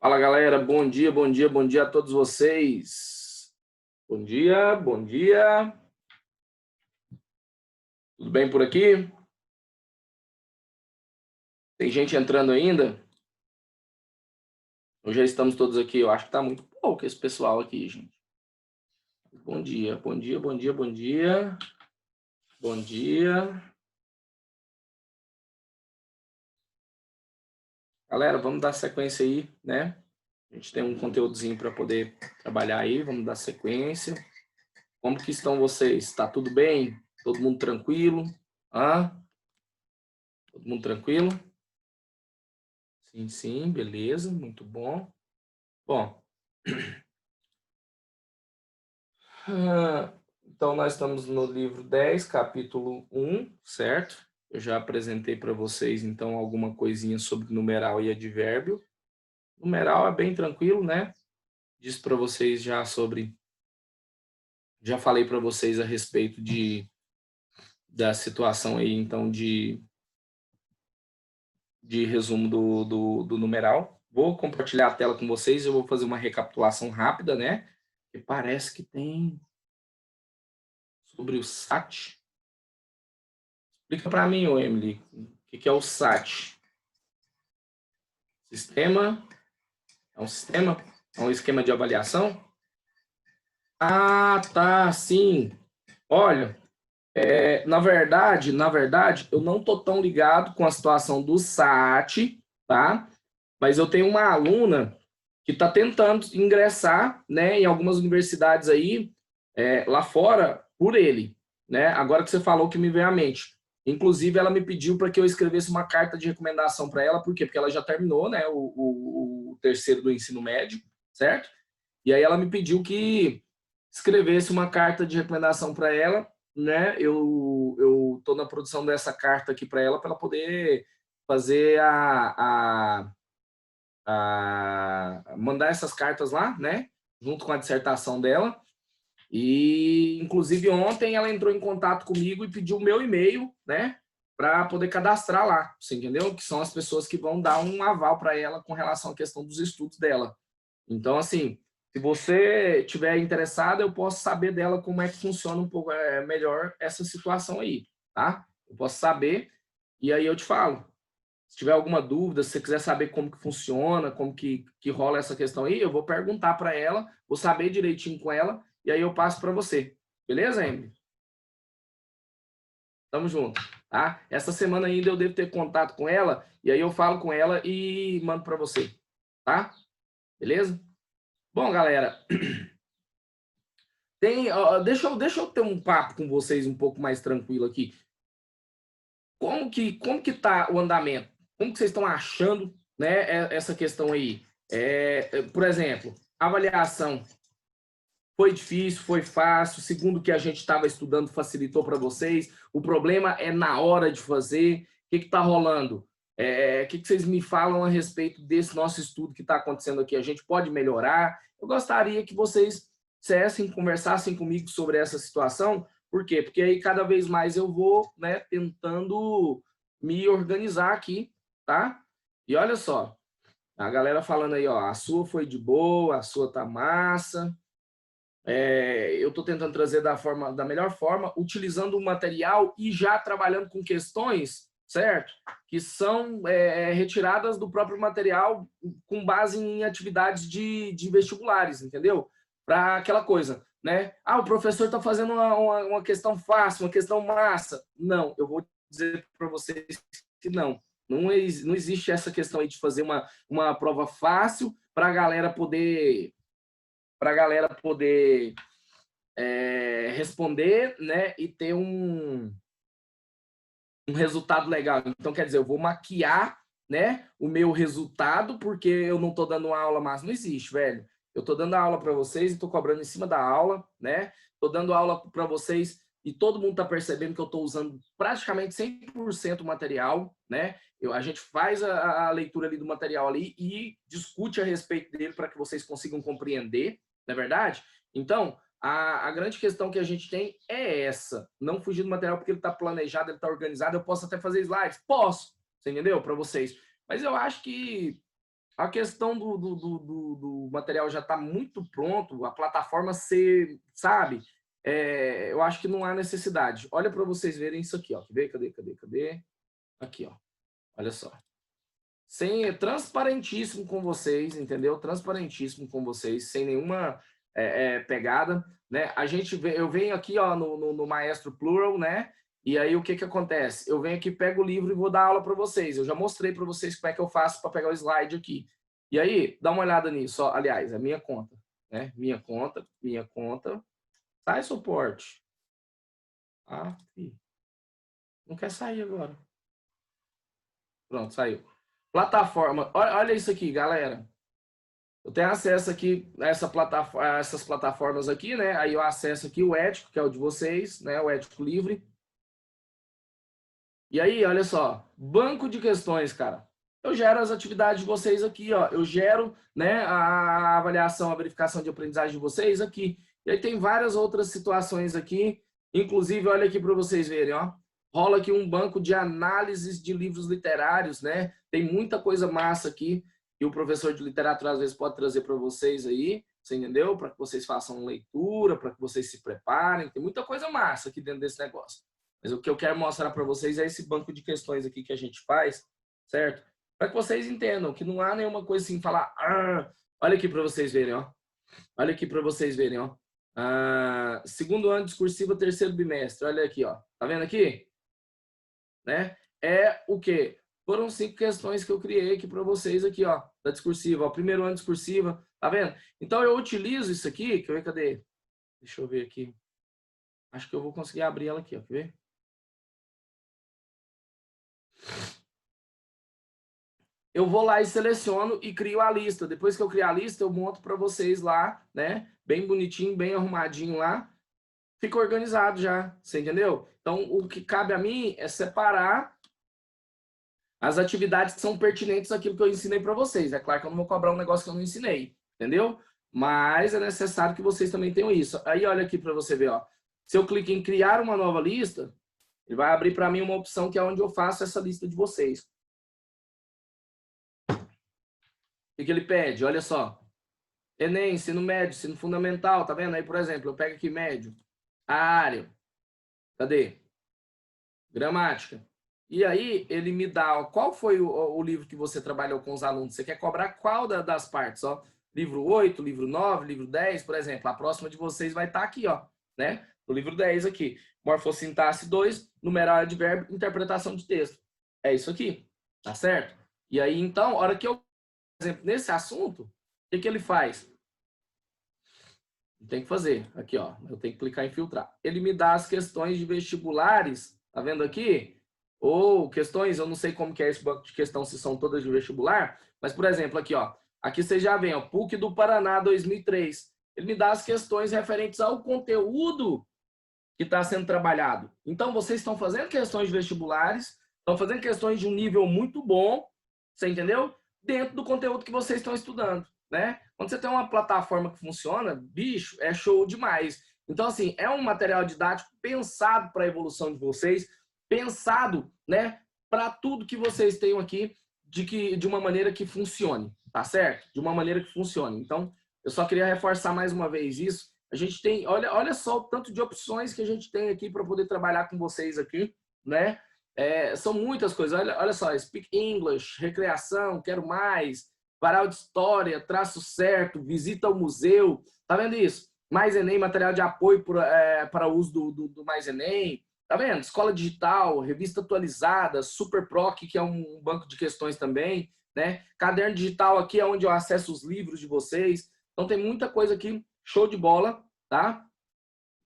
Fala, galera. Bom dia, bom dia, bom dia a todos vocês. Bom dia, bom dia. Tudo bem por aqui? Tem gente entrando ainda? Ou já estamos todos aqui? Eu acho que está muito pouco esse pessoal aqui, gente. Bom dia, bom dia, bom dia, bom dia. Bom dia. Galera, vamos dar sequência aí, né? A gente tem um conteúdozinho para poder trabalhar aí. Vamos dar sequência. Como que estão vocês? Tá tudo bem? Todo mundo tranquilo? Todo mundo tranquilo? Sim, sim, beleza, muito bom. Bom, então nós estamos no livro 10, capítulo 1, certo? Eu já apresentei para vocês, então, alguma coisinha sobre numeral e advérbio. Numeral é bem tranquilo, né? Disse para vocês já sobre... Já falei para vocês a respeito da situação aí, então, de resumo do numeral. Vou compartilhar a tela com vocês, eu vou fazer uma recapitulação rápida, né? Que parece que tem sobre o SAT. Explica para mim, Emily, o que é o SAT? Sistema? É um sistema? É um esquema de avaliação? Ah, tá, sim. Olha, na verdade, eu não tô tão ligado com a situação do SAT, tá? Mas eu tenho uma aluna que está tentando ingressar, né, em algumas universidades aí, lá fora, por ele, né? Agora que você falou que me veio à mente. Inclusive, ela me pediu para que eu escrevesse uma carta de recomendação para ela, por quê? Porque ela já terminou, né, o terceiro do ensino médio, certo? E aí ela me pediu que escrevesse uma carta de recomendação para ela, né? Eu tô na produção dessa carta aqui para ela poder fazer mandar essas cartas lá, né? Junto com a dissertação dela. E, inclusive, ontem ela entrou em contato comigo e pediu o meu e-mail, né? Para poder cadastrar lá, você entendeu? Que são as pessoas que vão dar um aval para ela com relação à questão dos estudos dela. Então, assim, se você tiver interessado, eu posso saber dela como é que funciona um pouco melhor essa situação aí, tá? Eu posso saber e aí eu te falo. Se tiver alguma dúvida, se você quiser saber como que funciona, como que rola essa questão aí, eu vou perguntar para ela, vou saber direitinho com ela, e aí eu passo para você. Beleza, Emily? Tamo junto, tá? Essa semana ainda eu devo ter contato com ela, e aí eu falo com ela e mando para você, tá? Beleza? Bom, galera, deixa eu ter um papo com vocês um pouco mais tranquilo aqui. Como que tá o andamento? Como que vocês estão achando, né, essa questão aí? Por exemplo, avaliação foi difícil, foi fácil, segundo o que a gente estava estudando, facilitou para vocês. O problema é na hora de fazer. O que está rolando? O que vocês me falam a respeito desse nosso estudo que está acontecendo aqui? A gente pode melhorar? Eu gostaria que vocês dissessem, conversassem comigo sobre essa situação. Por quê? Porque aí cada vez mais eu vou, né, tentando me organizar aqui, tá? E olha só, a galera falando aí, ó, a sua foi de boa, a sua tá massa. Eu estou tentando trazer da melhor forma, utilizando o material e já trabalhando com questões, certo? Que são retiradas do próprio material com base em atividades de vestibulares, entendeu? Para aquela coisa, né? Ah, o professor está fazendo uma questão fácil, uma questão massa. Não, eu vou dizer para vocês que não. Não existe essa questão aí de fazer uma prova fácil para a galera poder responder, né, e ter um resultado legal. Então, quer dizer, eu vou maquiar, né, o meu resultado porque eu não estou dando uma aula mais. Não existe, velho. Eu estou dando aula para vocês e estou cobrando em cima da aula, né? Estou dando aula para vocês e todo mundo está percebendo que eu estou usando praticamente 100% o material, né? A gente faz a leitura ali do material ali e discute a respeito dele para que vocês consigam compreender, não é verdade? Então, a grande questão que a gente tem é essa, não fugir do material porque ele está planejado, ele está organizado, eu posso até fazer slides? Posso, você entendeu? Para vocês. Mas eu acho que a questão do material já está muito pronto, a plataforma ser, sabe? Eu acho que não há necessidade. Olha para vocês verem isso aqui, ó. Quer ver? Cadê? Aqui, ó. Olha só. Transparentíssimo com vocês, entendeu? Transparentíssimo com vocês, sem nenhuma pegada, né? Eu venho aqui, ó, no Maestro Plural, né? E aí o que acontece? Eu venho aqui, pego o livro e vou dar aula para vocês. Eu já mostrei para vocês como é que eu faço para pegar o slide aqui. E aí, dá uma olhada nisso, ó. Aliás, é minha conta, né? Minha conta. Sai suporte. Ah, não quer sair agora. Pronto, saiu. Plataforma. Olha isso aqui, galera. Eu tenho acesso aqui a essas plataformas aqui, né? Aí eu acesso aqui o ético, que é o de vocês, né? O ético livre. E aí, olha só, banco de questões, cara. Eu gero as atividades de vocês aqui, ó. Eu gero, né, a avaliação, a verificação de aprendizagem de vocês aqui. E aí tem várias outras situações aqui. Inclusive, olha aqui para vocês verem, ó. Rola aqui um banco de análises de livros literários, né? Tem muita coisa massa aqui que o professor de literatura às vezes pode trazer para vocês aí, você entendeu? Para que vocês façam leitura, para que vocês se preparem. Tem muita coisa massa aqui dentro desse negócio. Mas o que eu quero mostrar para vocês é esse banco de questões aqui que a gente faz, certo? Para que vocês entendam que não há nenhuma coisa assim, falar... olha aqui para vocês verem, ó. Olha aqui para vocês verem, ó. Segundo ano discursivo, terceiro bimestre. Olha aqui, ó. Tá vendo aqui? Né? É o quê? Foram 5 questões que eu criei aqui para vocês aqui, ó, da discursiva, ó, primeiro ano discursiva, tá vendo? Então eu utilizo isso aqui, quer ver, cadê? Deixa eu ver aqui. Acho que eu vou conseguir abrir ela aqui, ó, quer ver? Eu vou lá e seleciono e crio a lista. Depois que eu criar a lista, eu monto para vocês lá, né? Bem bonitinho, bem arrumadinho lá. Fica organizado já, você entendeu? Então, o que cabe a mim é separar as atividades que são pertinentes àquilo que eu ensinei para vocês. É claro que eu não vou cobrar um negócio que eu não ensinei, entendeu? Mas é necessário que vocês também tenham isso. Aí, olha aqui para você ver, ó. Se eu clico em criar uma nova lista, ele vai abrir para mim uma opção que é onde eu faço essa lista de vocês. O que ele pede? Olha só. Enem, ensino médio, ensino fundamental, tá vendo? Aí, por exemplo, eu pego aqui médio. Área. Cadê? Gramática. E aí, ele me dá, ó, qual foi o livro que você trabalhou com os alunos? Você quer cobrar qual das partes? Ó? Livro 8, livro 9, livro 10, por exemplo. A próxima de vocês vai estar aqui, ó, né? No livro 10 aqui. Morfossintaxe 2, numeral advérbio, interpretação de texto. É isso aqui, tá certo? E aí, então, a hora que eu, por exemplo, nesse assunto, o que ele faz? Tem que fazer. Aqui, ó. Eu tenho que clicar em filtrar. Ele me dá as questões de vestibulares. Tá vendo aqui? Ou questões, eu não sei como que é esse banco de questão, se são todas de vestibular. Mas, por exemplo, aqui, ó. Aqui vocês já veem, ó. PUC do Paraná 2003. Ele me dá as questões referentes ao conteúdo que está sendo trabalhado. Então, vocês estão fazendo questões de vestibulares, estão fazendo questões de um nível muito bom, você entendeu? Dentro do conteúdo que vocês estão estudando, né? Quando você tem uma plataforma que funciona, bicho, é show demais. Então, assim, é um material didático pensado para a evolução de vocês, pensado, né, para tudo que vocês tenham aqui de uma maneira que funcione, tá certo? De uma maneira que funcione. Então, eu só queria reforçar mais uma vez isso. A gente tem, olha só o tanto de opções que a gente tem aqui para poder trabalhar com vocês aqui, né? São muitas coisas. Olha só, Speak English, recreação, quero mais, varal de história, traço certo, visita ao museu. Tá vendo isso? Mais Enem, material de apoio para o uso do Mais Enem. Tá vendo? Escola digital, revista atualizada, Super Proc, que é um banco de questões também, né? Caderno digital aqui é onde eu acesso os livros de vocês. Então tem muita coisa aqui, show de bola, tá?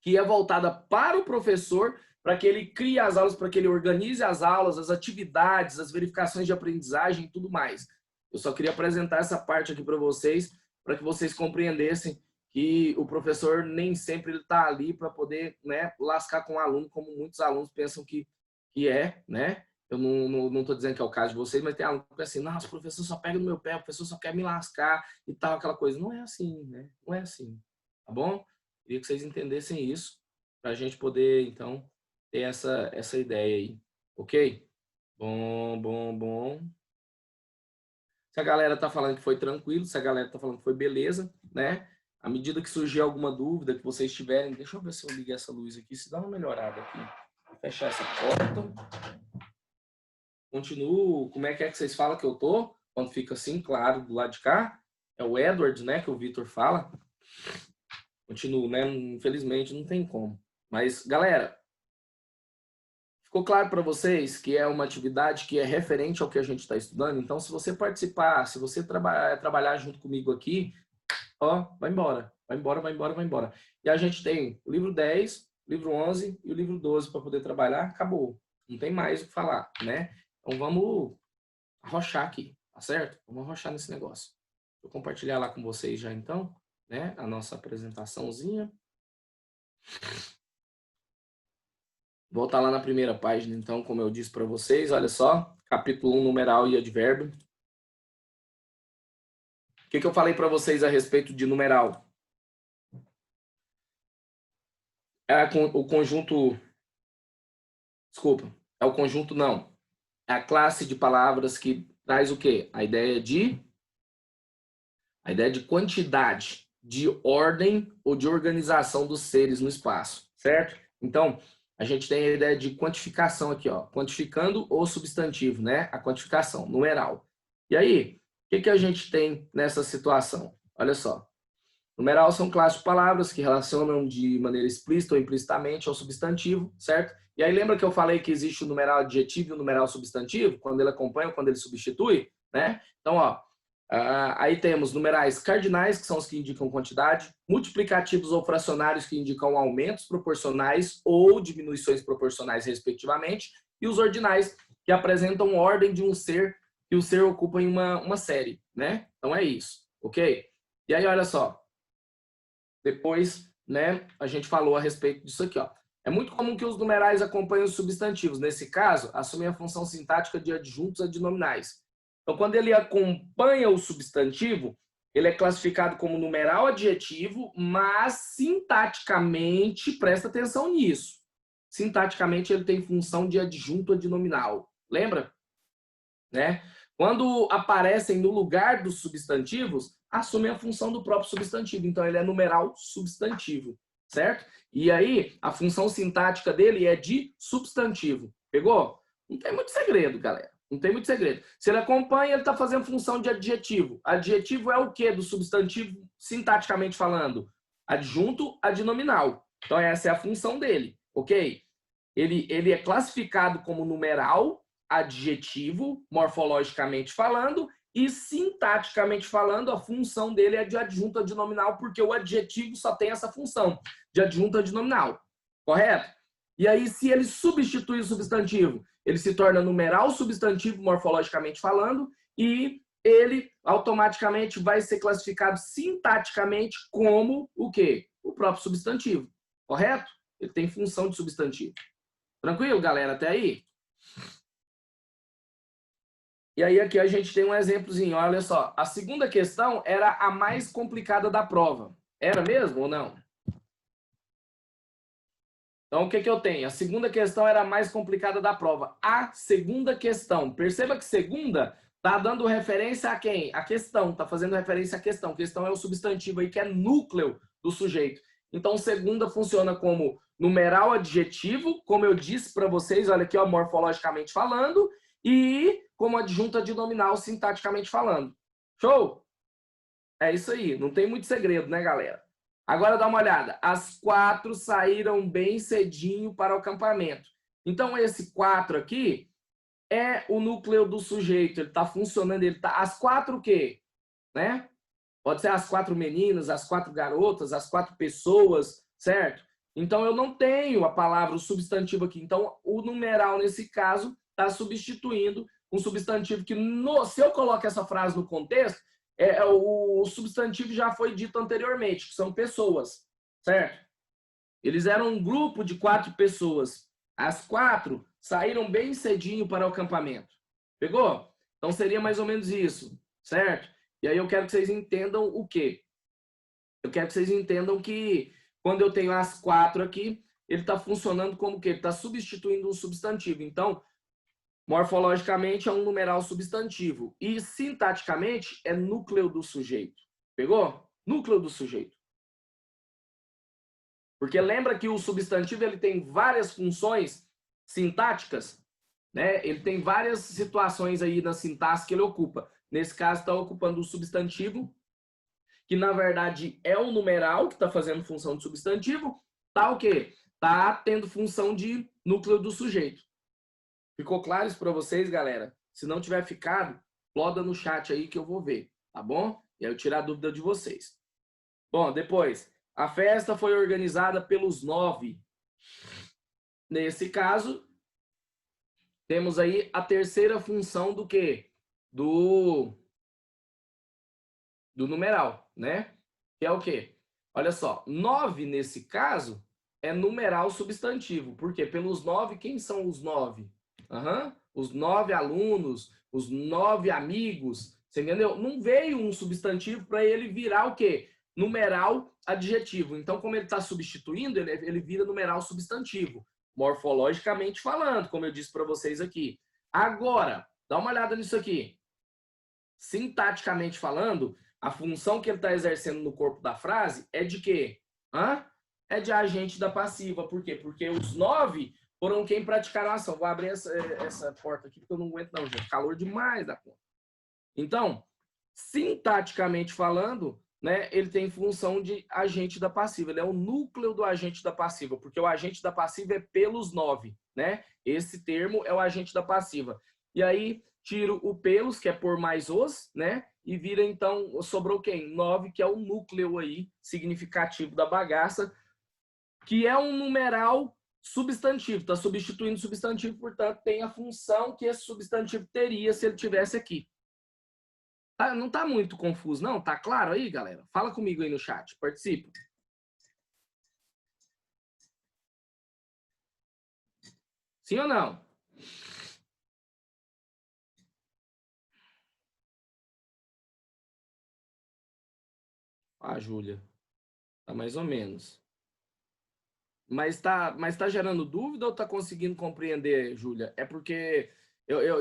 Que é voltada para o professor, para que ele crie as aulas, para que ele organize as aulas, as atividades, as verificações de aprendizagem e tudo mais. Eu só queria apresentar essa parte aqui para que vocês compreendessem que o professor nem sempre está ali para poder, né, lascar com o aluno, como muitos alunos pensam que é, né? Eu não estou dizendo que é o caso de vocês, mas tem aluno que pensa assim, nossa, o professor só pega no meu pé, o professor só quer me lascar e tal, aquela coisa. Não é assim, né? Não é assim, tá bom? Queria que vocês entendessem isso, para a gente poder, então, ter essa ideia aí, ok? Bom. Se a galera tá falando que foi tranquilo, se a galera tá falando que foi beleza, né? À medida que surgir alguma dúvida que vocês tiverem, deixa eu ver se eu liguei essa luz aqui, se dá uma melhorada aqui. Vou fechar essa porta. Continuo, como é que vocês falam que eu tô? Quando fica assim, claro, do lado de cá. É o Edward, né, que o Vitor fala. Continuo, né? Infelizmente não tem como. Mas, galera, ficou claro para vocês que é uma atividade que é referente ao que a gente está estudando? Então, se você participar, se você trabalhar junto comigo aqui, ó, vai embora. Vai embora, vai embora, vai embora. E a gente tem o livro 10, o livro 11 e o livro 12 para poder trabalhar. Acabou. Não tem mais o que falar, né? Então, vamos arrochar aqui, tá certo? Vamos arrochar nesse negócio. Vou compartilhar lá com vocês já, então, né? A nossa apresentaçãozinha. Voltar lá na primeira página, então, como eu disse para vocês, olha só, capítulo 1, numeral e advérbio. O que eu falei para vocês a respeito de numeral? É o conjunto... Desculpa, é o conjunto não. É a classe de palavras que traz o quê? A ideia de quantidade, de ordem ou de organização dos seres no espaço, certo? Então, a gente tem a ideia de quantificação aqui, ó, quantificando o substantivo, né? A quantificação, numeral. E aí, o que a gente tem nessa situação? Olha só. Numeral são classes de palavras que relacionam de maneira explícita ou implicitamente ao substantivo, certo? E aí lembra que eu falei que existe o numeral adjetivo e o numeral substantivo, quando ele acompanha ou quando ele substitui, né? Então, ó, aí temos numerais cardinais, que são os que indicam quantidade, multiplicativos ou fracionários, que indicam aumentos proporcionais ou diminuições proporcionais, respectivamente, e os ordinais, que apresentam ordem de um ser, que o ser ocupa em uma série, né? Então é isso, ok? E aí, olha só, depois, né, a gente falou a respeito disso aqui, ó. É muito comum que os numerais acompanhem os substantivos. Nesse caso, assumem a função sintática de adjuntos adnominais. Então, quando ele acompanha o substantivo, ele é classificado como numeral adjetivo, mas sintaticamente, presta atenção nisso. Sintaticamente, ele tem função de adjunto adnominal. Lembra? Né? Quando aparecem no lugar dos substantivos, assumem a função do próprio substantivo. Então, ele é numeral substantivo, certo? E aí, a função sintática dele é de substantivo. Pegou? Não tem muito segredo, galera. Não tem muito segredo. Se ele acompanha, ele está fazendo função de adjetivo. Adjetivo é o quê do substantivo, sintaticamente falando? Adjunto adnominal. Então, essa é a função dele, ok? Ele é classificado como numeral adjetivo, morfologicamente falando, e sintaticamente falando, a função dele é de adjunto adnominal, porque o adjetivo só tem essa função, de adjunto adnominal. Correto? E aí, se ele substitui o substantivo, ele se torna numeral substantivo, morfologicamente falando, e ele automaticamente vai ser classificado sintaticamente como o quê? O próprio substantivo. Correto? Ele tem função de substantivo. Tranquilo, galera? Até aí? E aí aqui a gente tem um exemplozinho, olha só. A segunda questão era a mais complicada da prova. Era mesmo ou não? Então, o que eu tenho? A segunda questão era a mais complicada da prova. A segunda questão. Perceba que segunda está dando referência a quem? A questão. Está fazendo referência à questão. Questão é o substantivo aí, que é núcleo do sujeito. Então, segunda funciona como numeral adjetivo, como eu disse para vocês, olha aqui, ó, morfologicamente falando, e como adjunto adnominal, sintaticamente falando. Show? É isso aí. Não tem muito segredo, né, galera? Agora dá uma olhada. As 4 saíram bem cedinho para o acampamento. Então, esse 4 aqui é o núcleo do sujeito. Ele está funcionando. Ele tá... As 4 o quê? Né? Pode ser as 4 meninas, as 4 garotas, as 4 pessoas, certo? Então, eu não tenho a palavra, o substantivo aqui. Então, o numeral, nesse caso, está substituindo um substantivo que, se eu coloco essa frase no contexto, o substantivo já foi dito anteriormente, que são pessoas, certo? Eles eram um grupo de 4 pessoas. As 4 saíram bem cedinho para o acampamento. Pegou? Então seria mais ou menos isso, certo? E aí eu quero que vocês entendam o quê? Eu quero que vocês entendam que quando eu tenho as 4 aqui, ele está funcionando como o quê? Ele está substituindo um substantivo. Então, Morfologicamente é um numeral substantivo e sintaticamente é núcleo do sujeito. Pegou? Núcleo do sujeito. Porque lembra que o substantivo ele tem várias funções sintáticas, né? Ele tem várias situações aí na sintaxe que ele ocupa. Nesse caso, está ocupando o substantivo, que na verdade é o numeral que está fazendo função de substantivo, tá o quê? Tá tendo função de núcleo do sujeito. Ficou claro isso para vocês, galera? Se não tiver ficado, ploda no chat aí que eu vou ver, tá bom? E aí eu tirar a dúvida de vocês. Bom, depois, a festa foi organizada pelos 9. Nesse caso, temos aí a terceira função do quê? Do numeral, né? Que é o quê? Olha só, 9 nesse caso é numeral substantivo. Por quê? Pelos 9, quem são os 9? Os 9 alunos, os 9 amigos, você entendeu? Não veio um substantivo para ele virar o quê? Numeral adjetivo. Então, como ele está substituindo, ele vira numeral substantivo, morfologicamente falando, como eu disse para vocês aqui. Agora, dá uma olhada nisso aqui. Sintaticamente falando, a função que ele está exercendo no corpo da frase é de quê? É de agente da passiva. Por quê? Porque os 9 foram quem praticaram a ação. Vou abrir essa porta aqui porque eu não aguento não, gente. Calor demais da conta. Então, sintaticamente falando, né, ele tem função de agente da passiva. Ele é o núcleo do agente da passiva, porque o agente da passiva é pelos 9, né? Esse termo é o agente da passiva. E aí, tiro o pelos, que é por mais os, né? E vira, então, sobrou quem? 9, que é o núcleo aí, significativo da bagaça, que é um numeral substantivo, está substituindo substantivo, portanto, tem a função que esse substantivo teria se ele tivesse aqui. Não está muito confuso, não? Tá claro aí, galera? Fala comigo aí no chat, participa. Sim ou não? Júlia, tá mais ou menos. Mas tá gerando dúvida ou tá conseguindo compreender, Júlia? É porque,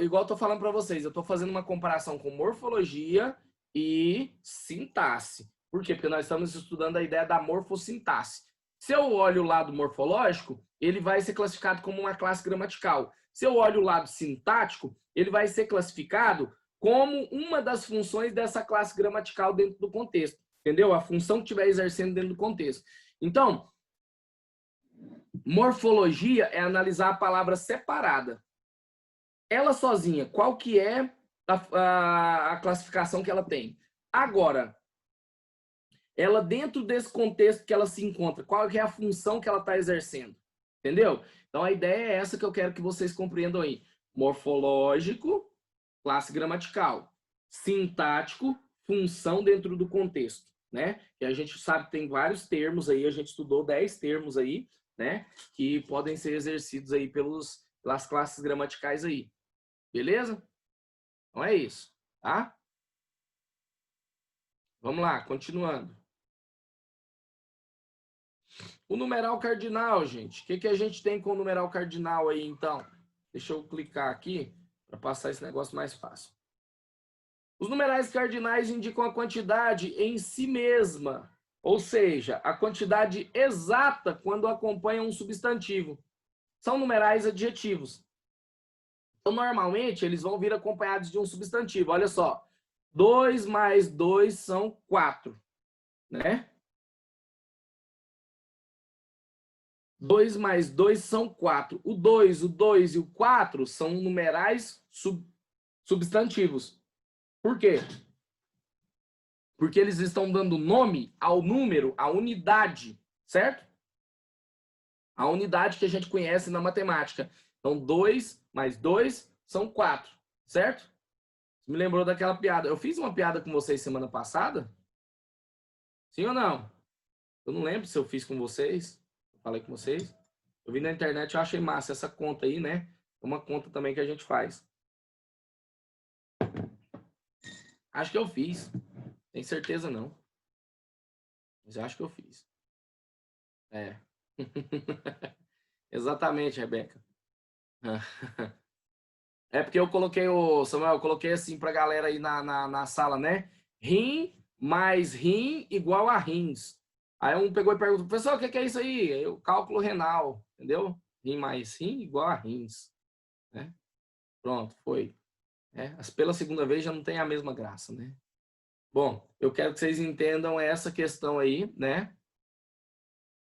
igual eu tô falando para vocês, eu tô fazendo uma comparação com morfologia e sintaxe. Por quê? Porque nós estamos estudando a ideia da morfossintaxe. Se eu olho o lado morfológico, ele vai ser classificado como uma classe gramatical. Se eu olho o lado sintático, ele vai ser classificado como uma das funções dessa classe gramatical dentro do contexto. Entendeu? A função que estiver exercendo dentro do contexto. Então, morfologia é analisar a palavra separada. Ela sozinha, qual que é a classificação que ela tem? Agora, ela dentro desse contexto que ela se encontra, qual que é a função que ela está exercendo? Entendeu? Então, a ideia é essa que eu quero que vocês compreendam aí. Morfológico, classe gramatical. Sintático, função dentro do contexto, né? E a gente sabe que tem vários termos aí, a gente estudou 10 termos aí, né? Que podem ser exercidos aí pelas classes gramaticais aí. Beleza? Então é isso, tá? Vamos lá, continuando. O numeral cardinal, gente. O que a gente tem com o numeral cardinal aí, então? Deixa eu clicar aqui para passar esse negócio mais fácil. Os numerais cardinais indicam a quantidade em si mesma, ou seja, a quantidade exata quando acompanha um substantivo. São numerais adjetivos. Então, normalmente, eles vão vir acompanhados de um substantivo. Olha só, 2 mais 2 são 4, né? 2 mais 2 são 4. O 2 e o 4 são numerais substantivos. Por quê? Porque eles estão dando nome ao número, à unidade, certo? A unidade que a gente conhece na matemática. Então, 2 mais 2 são 4, certo? Você me lembrou daquela piada. Eu fiz uma piada com vocês semana passada? Sim ou não? Eu não lembro se eu fiz com vocês. Eu falei com vocês. Eu vi na internet, eu achei massa essa conta aí, né? É uma conta também que a gente faz. Acho que eu fiz. Tem certeza não. Mas eu acho que eu fiz. É. Exatamente, Rebeca. É porque eu coloquei, o Samuel, eu coloquei assim pra galera aí na sala, né? Rim mais rim igual a rins. Aí um pegou e perguntou, pessoal, o que é isso aí? Aí o cálculo renal, entendeu? Rim mais rim igual a rins, né? Pronto, foi. É, pela segunda vez já não tem a mesma graça, né? Bom, eu quero que vocês entendam essa questão aí, né?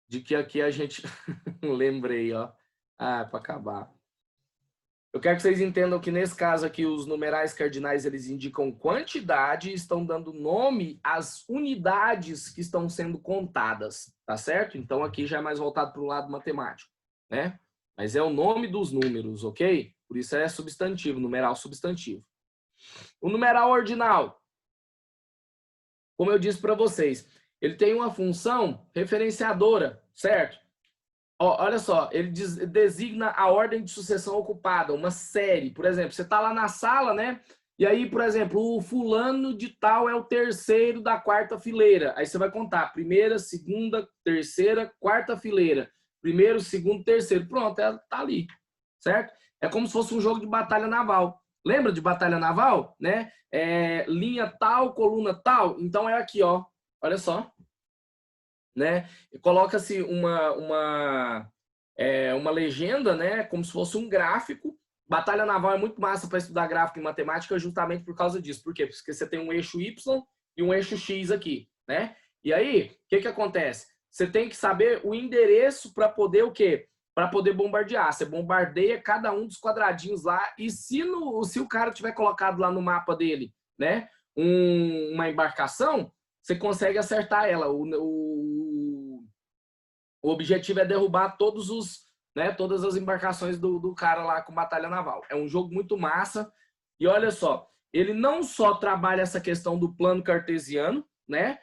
De que aqui a gente... Lembrei, ó. Ah, para acabar. Eu quero que vocês entendam que nesse caso aqui os numerais cardinais eles indicam quantidade e estão dando nome às unidades que estão sendo contadas, tá certo? Então aqui já é mais voltado para o lado matemático, né? Mas é o nome dos números, ok? Por isso é substantivo, numeral substantivo. O numeral ordinal, como eu disse para vocês, ele tem uma função referenciadora, certo? Olha só, ele designa a ordem de sucessão ocupada, uma série. Por exemplo, você está lá na sala, né? E aí, por exemplo, o fulano de tal é o terceiro da quarta fileira. Aí você vai contar primeira, segunda, terceira, quarta fileira. Primeiro, segundo, terceiro. Pronto, ela tá ali, certo? É como se fosse um jogo de batalha naval. Lembra de batalha naval, né? Linha tal, coluna tal. Então é aqui, ó. Olha só, né? Coloca-se uma legenda, né? Como se fosse um gráfico. Batalha naval é muito massa para estudar gráfico em matemática justamente por causa disso. Por quê? Porque você tem um eixo Y e um eixo X aqui, né? E aí, o que acontece? Você tem que saber o endereço para poder o quê? Para poder bombardear. Você bombardeia cada um dos quadradinhos lá e se o cara tiver colocado lá no mapa dele, né? Uma embarcação, você consegue acertar ela. O objetivo é derrubar todas as embarcações do cara lá com batalha naval. É um jogo muito massa. E olha só, ele não só trabalha essa questão do plano cartesiano, né?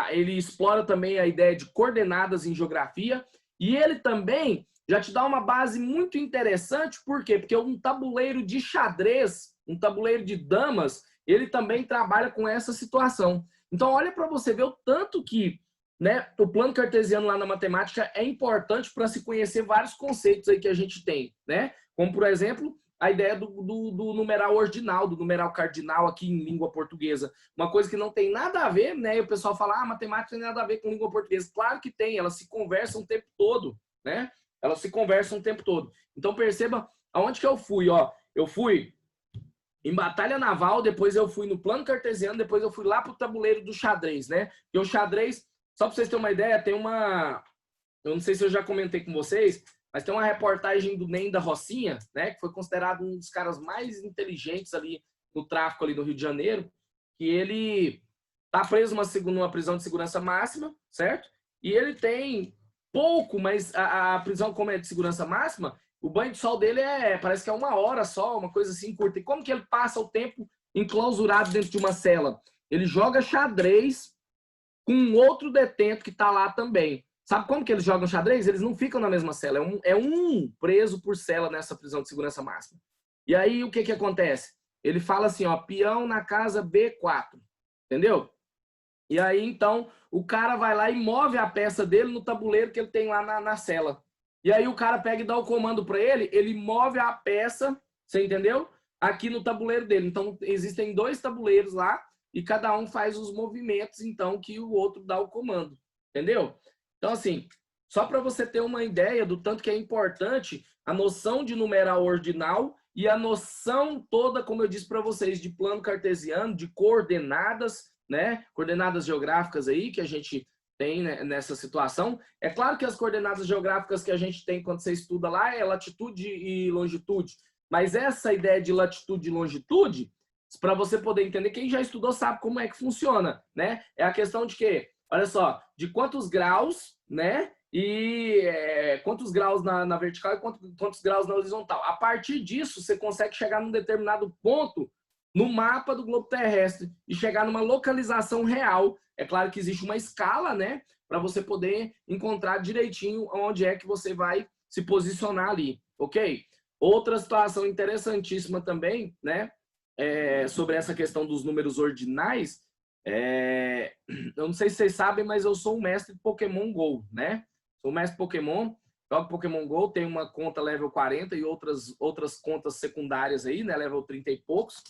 Ele explora também a ideia de coordenadas em geografia e ele também já te dá uma base muito interessante. Por quê? Porque um tabuleiro de xadrez, um tabuleiro de damas, ele também trabalha com essa situação. Então, olha para você ver o tanto que, né, o plano cartesiano lá na matemática é importante para se conhecer vários conceitos aí que a gente tem, né? Como, por exemplo, a ideia do numeral ordinal, do numeral cardinal aqui em língua portuguesa. Uma coisa que não tem nada a ver, né? E o pessoal fala, matemática não tem nada a ver com língua portuguesa. Claro que tem, elas se conversam o tempo todo, né? Elas se conversam o tempo todo. Então, perceba aonde que eu fui, ó. Eu fui em batalha naval, depois eu fui no plano cartesiano, depois eu fui lá para o tabuleiro do xadrez, né? E o xadrez, só para vocês terem uma ideia, tem uma... Eu não sei se eu já comentei com vocês, mas tem uma reportagem do Ney da Rocinha, né? Que foi considerado um dos caras mais inteligentes ali no tráfico ali do Rio de Janeiro, que ele tá preso numa prisão de segurança máxima, certo? E ele tem pouco, mas a prisão, como é de segurança máxima, o banho de sol dele parece que é 1 hora só, uma coisa assim curta. E como que ele passa o tempo enclausurado dentro de uma cela? Ele joga xadrez com um outro detento que está lá também. Sabe como que eles jogam xadrez? Eles não ficam na mesma cela. É um preso por cela nessa prisão de segurança máxima. E aí, o que acontece? Ele fala assim, ó, peão na casa B4. Entendeu? E aí, então, o cara vai lá e move a peça dele no tabuleiro que ele tem lá na cela. E aí o cara pega e dá o comando para ele move a peça, você entendeu? Aqui no tabuleiro dele. Então, existem 2 tabuleiros lá e cada um faz os movimentos, então, que o outro dá o comando. Entendeu? Então, assim, só para você ter uma ideia do tanto que é importante a noção de numeral ordinal e a noção toda, como eu disse para vocês, de plano cartesiano, de coordenadas, né? Coordenadas geográficas aí que a gente tem, né, nessa situação. É claro que as coordenadas geográficas que a gente tem quando você estuda lá é latitude e longitude, mas essa ideia de latitude e longitude, para você poder entender, quem já estudou sabe como é que funciona, né? É a questão de quê? Olha só, de quantos graus, né? E quantos graus na vertical e quantos graus na horizontal. A partir disso, você consegue chegar num determinado ponto no mapa do globo terrestre e chegar numa localização real. É claro que existe uma escala, né, para você poder encontrar direitinho onde é que você vai se posicionar ali, ok? Outra situação interessantíssima também, né, sobre essa questão dos números ordinais, eu não sei se vocês sabem, mas eu sou um mestre de Pokémon GO, né? Sou um mestre Pokémon. jogo Pokémon GO, tenho uma conta level 40 e outras contas secundárias aí, né? Level 30 e poucos.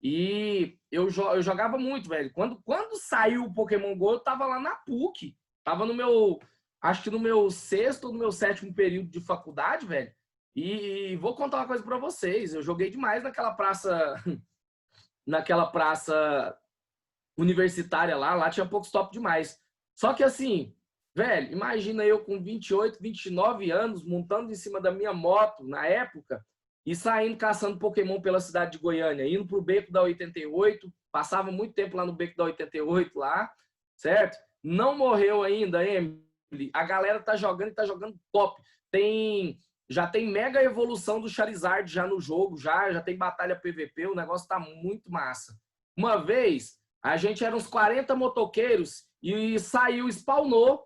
E eu jogava muito, velho. Quando saiu o Pokémon GO, eu tava lá na PUC. Tava no meu, acho que no meu sexto ou no meu sétimo período de faculdade, velho. E vou contar uma coisa pra vocês. Eu joguei demais naquela praça universitária lá tinha poucos top demais. Só que assim, velho, imagina eu com 28, 29 anos, montando em cima da minha moto na época e saindo caçando Pokémon pela cidade de Goiânia, indo pro beco da 88, passava muito tempo lá no beco da 88 lá, certo? Não morreu ainda, Emily. A galera tá jogando e tá jogando top. Já tem mega evolução do Charizard já no jogo, já tem batalha PVP, o negócio tá muito massa. Uma vez, a gente era uns 40 motoqueiros e spawnou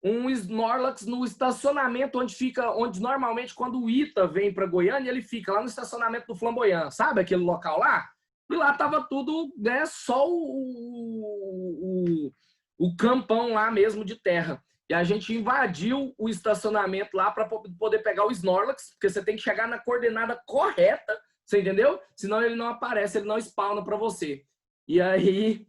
um Snorlax no estacionamento onde normalmente quando o Ita vem para Goiânia, ele fica lá no estacionamento do Flamboyant, sabe aquele local lá? E lá tava tudo, né, só o campão lá mesmo de terra. E a gente invadiu o estacionamento lá para poder pegar o Snorlax, porque você tem que chegar na coordenada correta, você entendeu? Senão ele não aparece, ele não spawna para você. E aí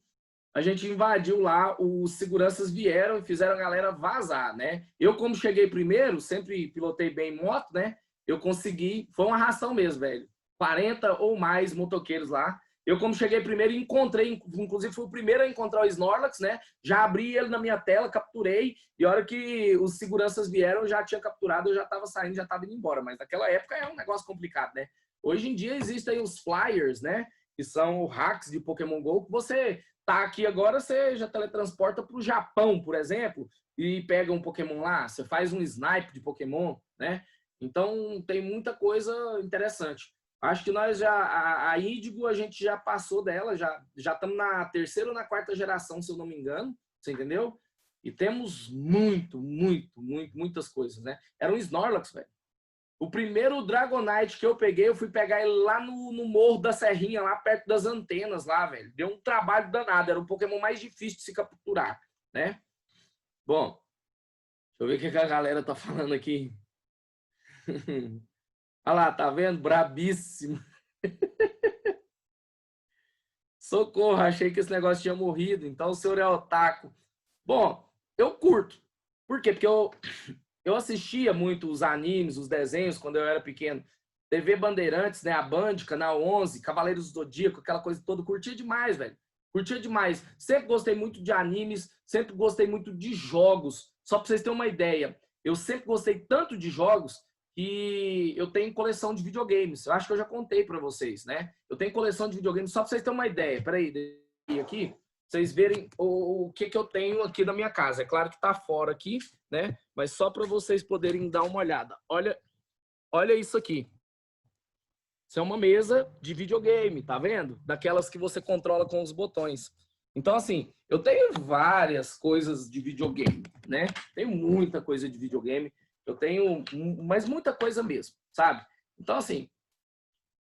a gente invadiu lá, os seguranças vieram e fizeram a galera vazar, né? Eu, como cheguei primeiro, sempre pilotei bem moto, né? Eu consegui, foi uma ração mesmo, velho. 40 ou mais motoqueiros lá. Eu, como cheguei primeiro, encontrei, inclusive fui o primeiro a encontrar o Snorlax, né? Já abri ele na minha tela, capturei, e a hora que os seguranças vieram, eu já tinha capturado, eu já estava saindo, já estava indo embora. Mas naquela época é um negócio complicado, né? Hoje em dia existem os flyers, né? Que são hacks de Pokémon GO, que você tá aqui agora, você já teletransporta para o Japão, por exemplo, e pega um Pokémon lá, você faz um snipe de Pokémon, né? Então tem muita coisa interessante. Acho que nós a Índigo a gente já passou dela, já estamos na terceira ou na quarta geração, se eu não me engano, você entendeu? E temos muitas coisas, né? Era um Snorlax, velho. O primeiro Dragonite que eu peguei, eu fui pegar ele lá no Morro da Serrinha, lá perto das antenas, lá, velho. Deu um trabalho danado, era o Pokémon mais difícil de se capturar, né? Bom, deixa eu ver o que a galera tá falando aqui. Olha lá, tá vendo? Brabíssimo. Socorro, achei que esse negócio tinha morrido, então o senhor é otaku. Bom, eu curto. Por quê? Porque eu assistia muito os animes, os desenhos, quando eu era pequeno. TV Bandeirantes, né? A Band, Canal 11, Cavaleiros do Zodíaco, aquela coisa toda. Curtia demais, velho. Curtia demais. Sempre gostei muito de animes, sempre gostei muito de jogos. Só para vocês terem uma ideia, eu sempre gostei tanto de jogos que eu tenho coleção de videogames. Eu acho que eu já contei para vocês, né? Eu tenho coleção de videogames, só para vocês terem uma ideia. Peraí, aqui vocês verem o que eu tenho aqui na minha casa. É claro que está fora aqui, né? Mas só para vocês poderem dar uma olhada. Olha isso aqui. Isso é uma mesa de videogame, tá vendo? Daquelas que você controla com os botões. Então, assim, eu tenho várias coisas de videogame, né? Tenho muita coisa de videogame. Eu tenho, mas muita coisa mesmo, sabe? Então, assim,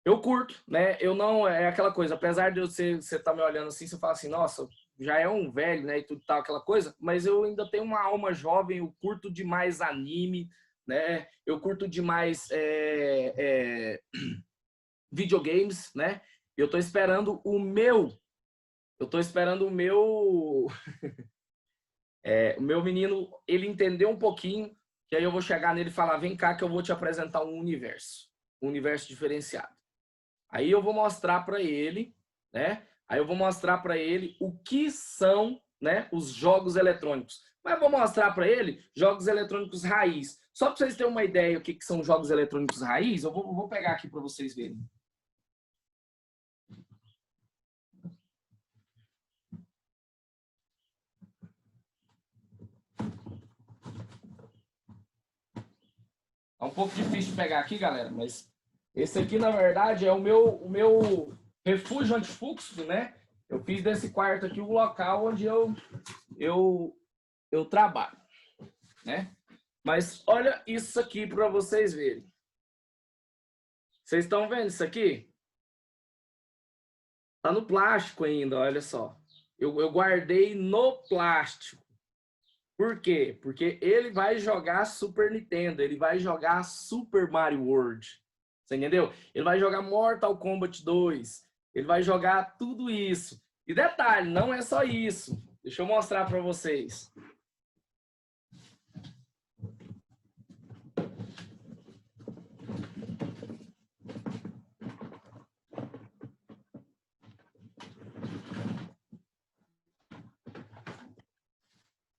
eu curto, né? Eu não, é aquela coisa, apesar de você tá me olhando assim, você fala assim, nossa, já é um velho, né? E tudo tal, aquela coisa, mas eu ainda tenho uma alma jovem, eu curto demais anime, né? Eu curto demais videogames, né? Eu tô esperando o meu, o meu menino, ele entender um pouquinho, que aí eu vou chegar nele e falar, vem cá que eu vou te apresentar um universo diferenciado. Aí eu vou mostrar para ele, né? Aí eu vou mostrar para ele o que são, né, os jogos eletrônicos. Mas eu vou mostrar para ele jogos eletrônicos raiz. Só para vocês terem uma ideia o que são jogos eletrônicos raiz, eu vou pegar aqui para vocês verem. É um pouco difícil de pegar aqui, galera, mas esse aqui, na verdade, é o meu refúgio antifluxo, né? Eu fiz desse quarto aqui o local onde eu trabalho, né? Mas olha isso aqui para vocês verem. Vocês estão vendo isso aqui? Tá no plástico ainda, olha só. Eu guardei no plástico. Por quê? Porque ele vai jogar Super Nintendo, ele vai jogar Super Mario World. Você entendeu? Ele vai jogar Mortal Kombat 2, ele vai jogar tudo isso. E detalhe, não é só isso. Deixa eu mostrar para vocês.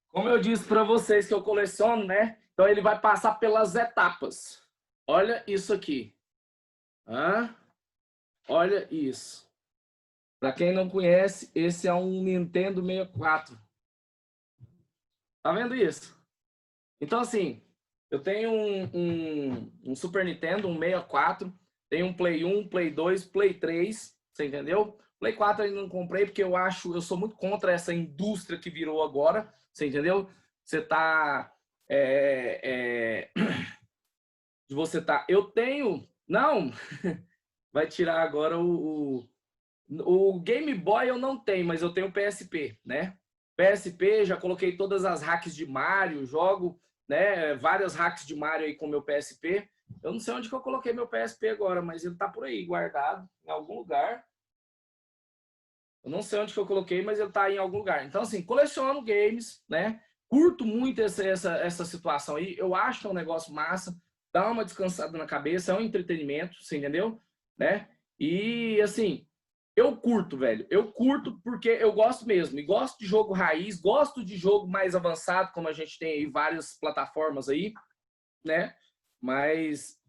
Como eu disse para vocês que eu coleciono, né? Então ele vai passar pelas etapas. Olha isso aqui. Olha isso. Para quem não conhece, esse é um Nintendo 64. Tá vendo isso? Então, assim, eu tenho um Super Nintendo, um 64, tenho um Play 1, Play 2, Play 3, você entendeu? Play 4 eu ainda não comprei porque eu sou muito contra essa indústria que virou agora, você entendeu? Você tá... Eu tenho... Não! Vai tirar agora o Game Boy eu não tenho, mas eu tenho o PSP, né? PSP, já coloquei todas as hacks de Mario, jogo, né, várias hacks de Mario aí com o meu PSP. Eu não sei onde que eu coloquei meu PSP agora, mas ele tá por aí, guardado em algum lugar. Eu não sei onde que eu coloquei, mas ele tá aí em algum lugar. Então, assim, coleciono games, né? Curto muito essa situação aí. Eu acho que é um negócio massa, dá uma descansada na cabeça, é um entretenimento, você entendeu? Né? E, assim, eu curto, velho. Eu curto porque eu gosto mesmo. E gosto de jogo raiz, gosto de jogo mais avançado, como a gente tem aí várias plataformas aí, né? Mas,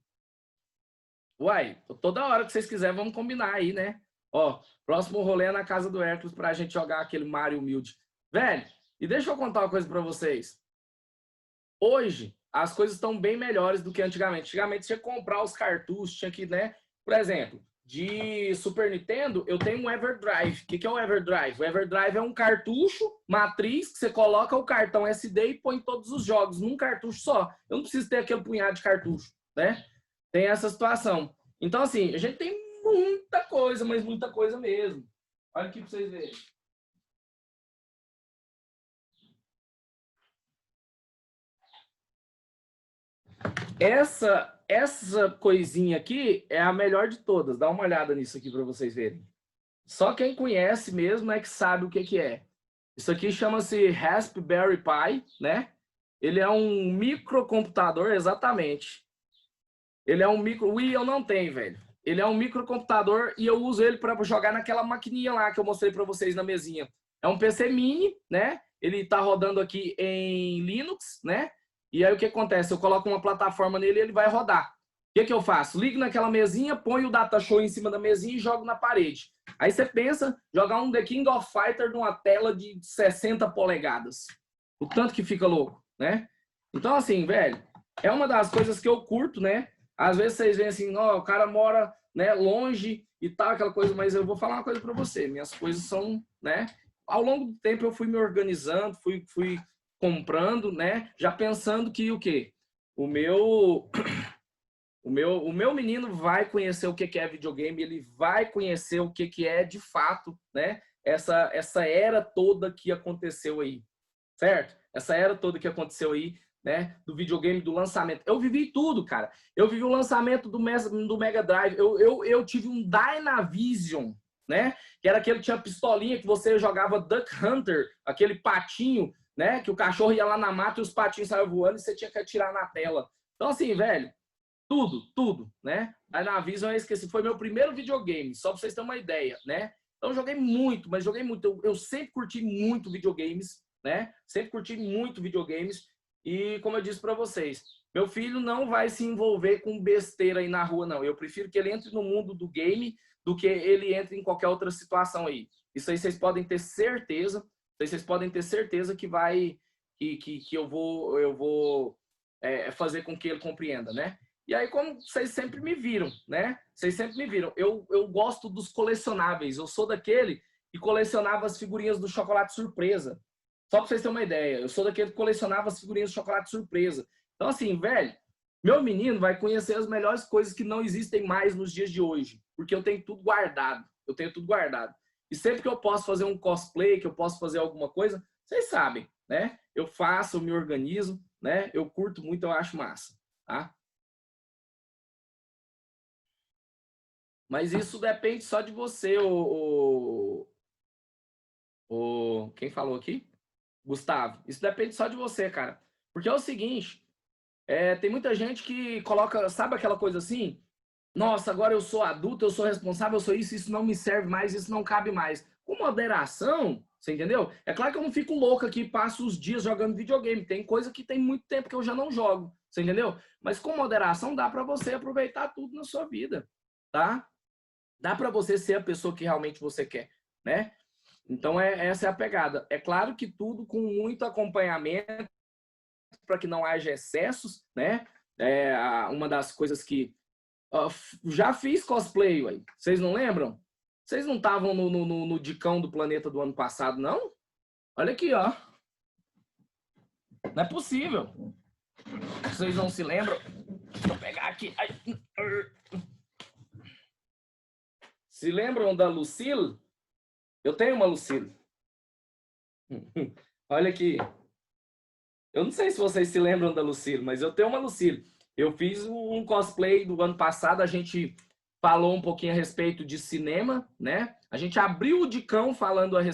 uai, toda hora que vocês quiserem, vamos combinar aí, né? Ó, próximo rolê é na casa do Hércules pra gente jogar aquele Mario humilde. Velho, e deixa eu contar uma coisa pra vocês. Hoje, as coisas estão bem melhores do que antigamente. Antigamente, tinha que comprar os cartuchos, tinha que, né? Por exemplo, de Super Nintendo, eu tenho um Everdrive. O que é o Everdrive? O Everdrive é um cartucho matriz que você coloca o cartão SD e põe todos os jogos num cartucho só. Eu não preciso ter aquele punhado de cartucho, né? Tem essa situação. Então, assim, a gente tem muita coisa, mas muita coisa mesmo. Olha aqui para vocês verem. Essa coisinha aqui é a melhor de todas. Dá uma olhada nisso aqui para vocês verem. Só quem conhece mesmo é que sabe o que que é. Isso aqui chama-se Raspberry Pi, né? Ele é um microcomputador, exatamente. Ele é um micro... Wii eu não tenho, velho. Ele é um microcomputador e eu uso ele para jogar naquela maquininha lá que eu mostrei para vocês na mesinha. É um PC mini, né? Ele está rodando aqui em Linux, né? E aí o que acontece? Eu coloco uma plataforma nele e ele vai rodar. O que que eu faço? Ligo naquela mesinha, ponho o datashow em cima da mesinha e jogo na parede. Aí você pensa, jogar um The King of Fighters numa tela de 60 polegadas. O tanto que fica louco, né? Então, assim, velho, é uma das coisas que eu curto, né? Às vezes vocês veem assim, ó, o cara mora, né, longe e tal, aquela coisa, mas eu vou falar uma coisa para você, minhas coisas são, né? Ao longo do tempo eu fui me organizando, fui comprando, né? Já pensando que o quê? O meu menino vai conhecer o que é videogame, ele vai conhecer o que é de fato, né? Essa era toda que aconteceu aí, certo? Essa era toda que aconteceu aí, né? Do videogame, do lançamento. Eu vivi tudo, cara. Eu vivi o lançamento do Mega Drive. Eu tive um Dynavision, né? Que era aquele que tinha pistolinha que você jogava Duck Hunter, aquele patinho, né? Que o cachorro ia lá na mata e os patinhos saiam voando e você tinha que atirar na tela. Então, assim, velho, tudo, né? Dynavision, eu esqueci, foi meu primeiro videogame, só pra vocês terem uma ideia, né? Então, eu joguei muito, mas joguei muito. Eu sempre curti muito videogames, né? Sempre curti muito videogames. E, como eu disse para vocês, meu filho não vai se envolver com besteira aí na rua, não. Eu prefiro que ele entre no mundo do game do que ele entre em qualquer outra situação aí. Isso aí vocês podem ter certeza. Vocês podem ter certeza que vai... que eu vou fazer com que ele compreenda, né? E aí, como vocês sempre me viram, né? Vocês sempre me viram. Eu gosto dos colecionáveis. Eu sou daquele que colecionava as figurinhas do chocolate surpresa. Só para vocês terem uma ideia. Eu sou daquele que colecionava as figurinhas de chocolate surpresa. Então, assim, velho, meu menino vai conhecer as melhores coisas que não existem mais nos dias de hoje. Porque eu tenho tudo guardado. E sempre que eu posso fazer um cosplay, que eu posso fazer alguma coisa, vocês sabem. né? Eu faço, eu me organizo, né? Eu curto muito, eu acho massa, tá? Mas isso depende só de você, quem falou aqui? Gustavo. Isso depende só de você, cara. Porque é o seguinte, tem muita gente que coloca, sabe aquela coisa assim? Nossa, agora eu sou adulto, eu sou responsável, eu sou isso não me serve mais, isso não cabe mais. Com moderação, você entendeu? É claro que eu não fico louco aqui, passo os dias jogando videogame. Tem coisa que tem muito tempo que eu já não jogo, você entendeu? Mas com moderação dá para você aproveitar tudo na sua vida, tá? Dá para você ser a pessoa que realmente você quer, né? Então, essa é a pegada. É claro que tudo com muito acompanhamento para que não haja excessos, né? Uma das coisas que já fiz cosplay, ué. Vocês não lembram? Vocês não estavam no Dicão do Planeta do ano passado, não? Olha aqui, ó. Não é possível. Vocês não se lembram? Deixa eu pegar aqui. Ai. Se lembram da Lucille? Eu tenho uma Lucille. Olha aqui. Eu não sei se vocês se lembram da Lucille, mas eu tenho uma Lucille. Eu fiz um cosplay do ano passado, a gente falou um pouquinho a respeito de cinema, né? A gente abriu o Dicão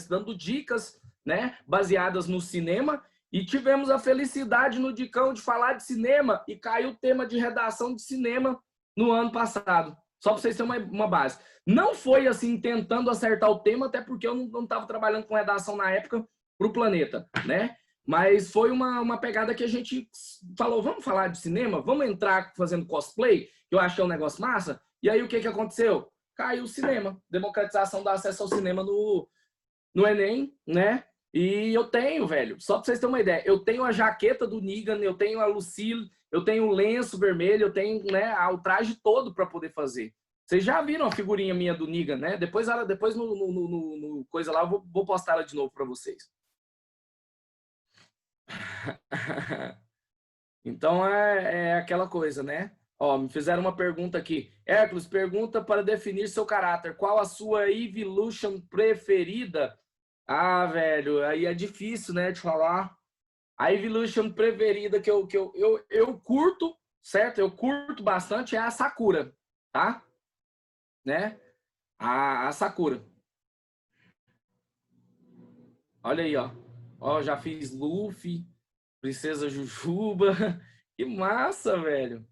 dando dicas, né, baseadas no cinema, e tivemos a felicidade no Dicão de falar de cinema e caiu o tema de redação de cinema no ano passado. Só para vocês terem uma base. Não foi assim tentando acertar o tema, até porque eu não estava trabalhando com redação na época para o Planeta, né? Mas foi uma pegada que a gente falou, vamos falar de cinema? Vamos entrar fazendo cosplay? Eu achei um negócio massa. E aí o que aconteceu? Caiu o cinema. Democratização do acesso ao cinema no Enem, né? E eu tenho, velho, só para vocês terem uma ideia, eu tenho a jaqueta do Negan, eu tenho a Lucille, eu tenho o lenço vermelho, eu tenho, né, o traje todo para poder fazer. Vocês já viram a figurinha minha do Negan, né? Depois no coisa lá, eu vou postar ela de novo para vocês. Então é aquela coisa, né? Ó, me fizeram uma pergunta aqui. Hércules, pergunta para definir seu caráter. Qual a sua evolution preferida? Ah, velho, aí é difícil, né, de falar. A evolution preferida que eu curto, certo? Eu curto bastante é a Sakura, tá? Né? A Sakura. Olha aí, ó. Ó, já fiz Luffy, Princesa Jujuba. Que massa, velho.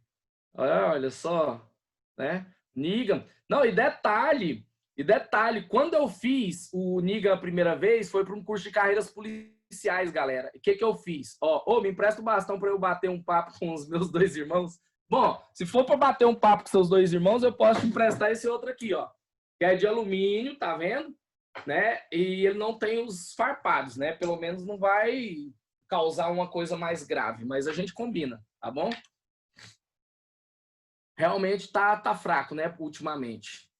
Olha só, né? Negan. Não, e detalhe, quando eu fiz o Negan a primeira vez, foi para um curso de carreiras policiais, galera. O que eu fiz? Ó, me empresta o bastão para eu bater um papo com os meus dois irmãos. Bom, se for para bater um papo com seus dois irmãos, eu posso te emprestar esse outro aqui, ó. Que é de alumínio, tá vendo? Né? E ele não tem os farpados, né? Pelo menos não vai causar uma coisa mais grave, mas a gente combina, tá bom? Realmente tá fraco, né, ultimamente.